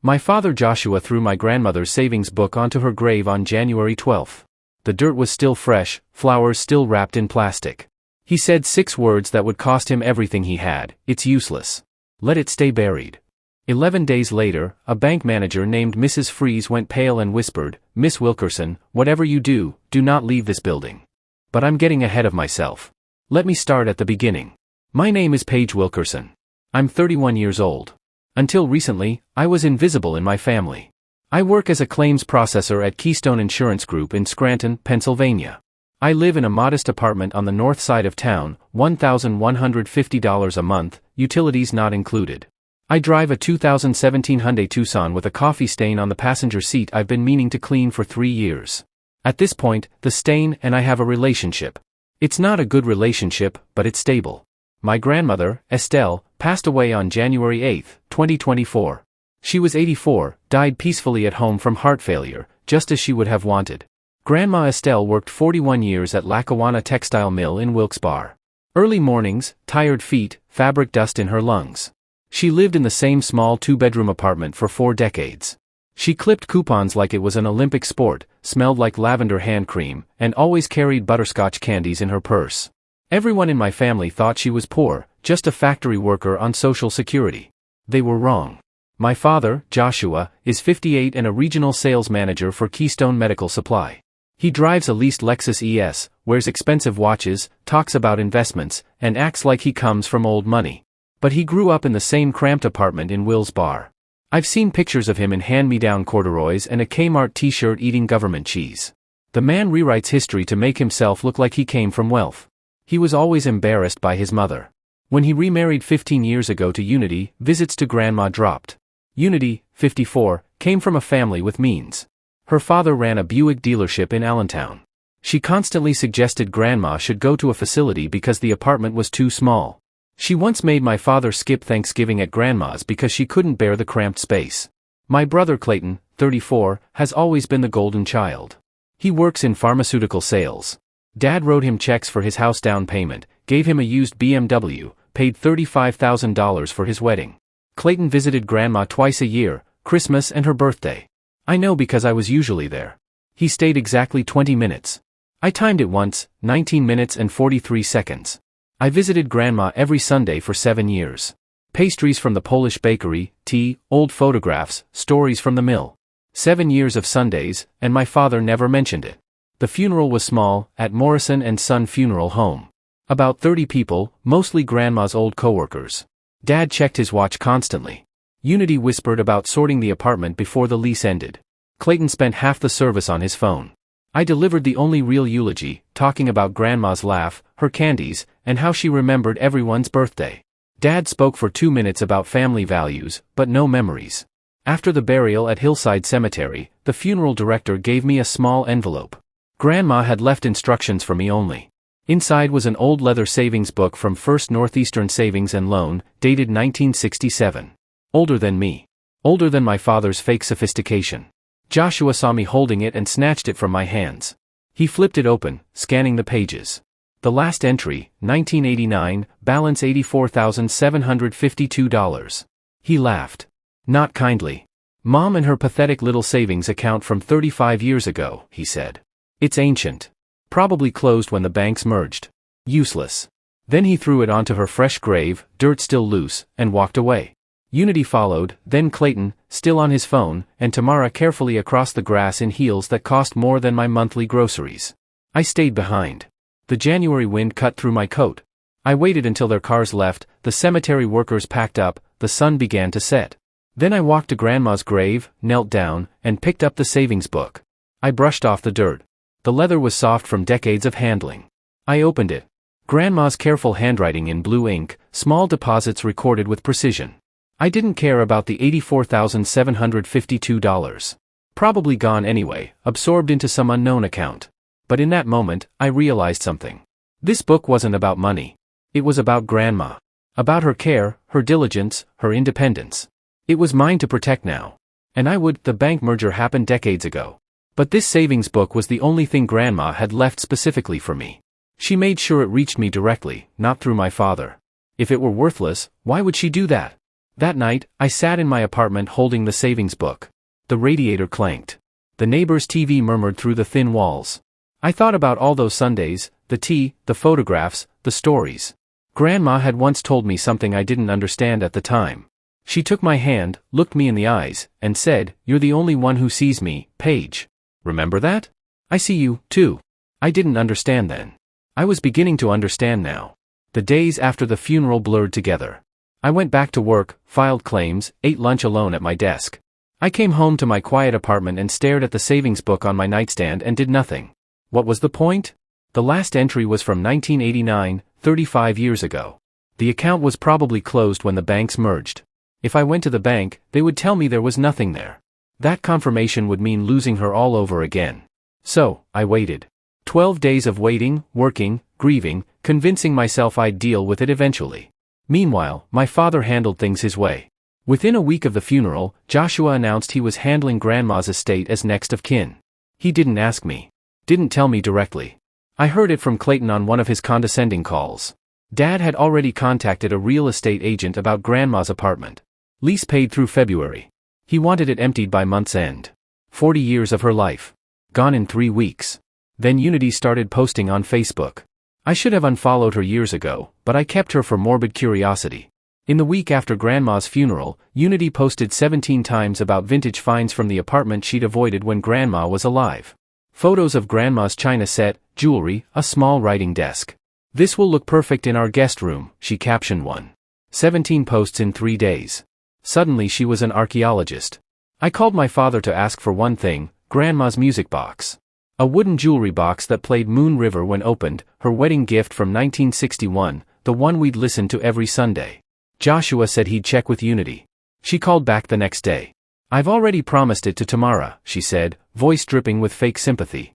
My father Joshua threw my grandmother's savings book onto her grave on January 12th. The dirt was still fresh, flowers still wrapped in plastic. He said 6 words that would cost him everything he had: "It's useless. Let it stay buried." 11 days later, a bank manager named Mrs. Freeze went pale and whispered, "Miss Wilkerson, whatever you do, do not leave this building." But I'm getting ahead of myself. Let me start at the beginning. My name is Paige Wilkerson. I'm 31 years old. Until recently, I was invisible in my family. I work as a claims processor at Keystone Insurance Group in Scranton, Pennsylvania. I live in a modest apartment on the north side of town, $1,150 a month, utilities not included. I drive a 2017 Hyundai Tucson with a coffee stain on the passenger seat I've been meaning to clean for 3 years. At this point, the stain and I have a relationship. It's not a good relationship, but it's stable. My grandmother, Estelle, passed away on January 8, 2024. She was 84, died peacefully at home from heart failure, just as she would have wanted. Grandma Estelle worked 41 years at Lackawanna Textile Mill in Wilkes-Barre. Early mornings, tired feet, fabric dust in her lungs. She lived in the same small 2-bedroom apartment for 4 decades. She clipped coupons like it was an Olympic sport, smelled like lavender hand cream, and always carried butterscotch candies in her purse. Everyone in my family thought she was poor, just a factory worker on Social Security. They were wrong. My father, Joshua, is 58 and a regional sales manager for Keystone Medical Supply. He drives a leased Lexus ES, wears expensive watches, talks about investments, and acts like he comes from old money. But he grew up in the same cramped apartment in Wilkes-Barre. I've seen pictures of him in hand-me-down corduroys and a Kmart t-shirt eating government cheese. The man rewrites history to make himself look like he came from wealth. He was always embarrassed by his mother. When he remarried 15 years ago to Unity, visits to grandma dropped. Unity, 54, came from a family with means. Her father ran a Buick dealership in Allentown. She constantly suggested grandma should go to a facility because the apartment was too small. She once made my father skip Thanksgiving at grandma's because she couldn't bear the cramped space. My brother Clayton, 34, has always been the golden child. He works in pharmaceutical sales. Dad wrote him checks for his house down payment, gave him a used BMW, paid $35,000 for his wedding. Clayton visited grandma twice a year, Christmas and her birthday. I know because I was usually there. He stayed exactly 20 minutes. I timed it once, 19 minutes and 43 seconds. I visited grandma every Sunday for 7 years. Pastries from the Polish bakery, tea, old photographs, stories from the mill. 7 years of Sundays, and my father never mentioned it. The funeral was small, at Morrison and Son Funeral Home. About 30 people, mostly grandma's old coworkers. Dad checked his watch constantly. Unity whispered about sorting the apartment before the lease ended. Clayton spent half the service on his phone. I delivered the only real eulogy, talking about grandma's laugh, her candies, and how she remembered everyone's birthday. Dad spoke for 2 minutes about family values, but no memories. After the burial at Hillside Cemetery, the funeral director gave me a small envelope. Grandma had left instructions for me only. Inside was an old leather savings book from First Northeastern Savings and Loan, dated 1967. Older than me. Older than my father's fake sophistication. Joshua saw me holding it and snatched it from my hands. He flipped it open, scanning the pages. The last entry, 1989, balance $84,752. He laughed. Not kindly. Mom and her pathetic little savings account from 35 years ago, he said. It's ancient. Probably closed when the banks merged. Useless. Then he threw it onto her fresh grave, dirt still loose, and walked away. Unity followed, then Clayton, still on his phone, and Tamara carefully across the grass in heels that cost more than my monthly groceries. I stayed behind. The January wind cut through my coat. I waited until their cars left, the cemetery workers packed up, the sun began to set. Then I walked to grandma's grave, knelt down, and picked up the savings book. I brushed off the dirt. The leather was soft from decades of handling. I opened it. Grandma's careful handwriting in blue ink, small deposits recorded with precision. I didn't care about the $84,752. Probably gone anyway, absorbed into some unknown account. But in that moment, I realized something. This book wasn't about money. It was about grandma. About her care, her diligence, her independence. It was mine to protect now. And the bank merger happened decades ago. But this savings book was the only thing grandma had left specifically for me. She made sure it reached me directly, not through my father. If it were worthless, why would she do that? That night, I sat in my apartment holding the savings book. The radiator clanked. The neighbor's TV murmured through the thin walls. I thought about all those Sundays, the tea, the photographs, the stories. Grandma had once told me something I didn't understand at the time. She took my hand, looked me in the eyes, and said, "You're the only one who sees me, Paige. Remember that? I see you, too." I didn't understand then. I was beginning to understand now. The days after the funeral blurred together. I went back to work, filed claims, ate lunch alone at my desk. I came home to my quiet apartment and stared at the savings book on my nightstand and did nothing. What was the point? The last entry was from 1989, 35 years ago. The account was probably closed when the banks merged. If I went to the bank, they would tell me there was nothing there. That confirmation would mean losing her all over again. So, I waited. 12 days of waiting, working, grieving, convincing myself I'd deal with it eventually. Meanwhile, my father handled things his way. Within a week of the funeral, Joshua announced he was handling Grandma's estate as next of kin. He didn't ask me. Didn't tell me directly. I heard it from Clayton on one of his condescending calls. Dad had already contacted a real estate agent about Grandma's apartment. Lease paid through February. He wanted it emptied by month's end. 40 years of her life. Gone in 3 weeks. Then Unity started posting on Facebook. I should have unfollowed her years ago, but I kept her for morbid curiosity. In the week after Grandma's funeral, Unity posted 17 times about vintage finds from the apartment she'd avoided when Grandma was alive. Photos of Grandma's china set, jewelry, a small writing desk. "This will look perfect in our guest room," she captioned one. 17 posts in 3 days. Suddenly she was an archaeologist. I called my father to ask for one thing, Grandma's music box. A wooden jewelry box that played Moon River when opened, her wedding gift from 1961, the one we'd listen to every Sunday. Joshua said he'd check with Unity. She called back the next day. "I've already promised it to Tamara," she said, voice dripping with fake sympathy.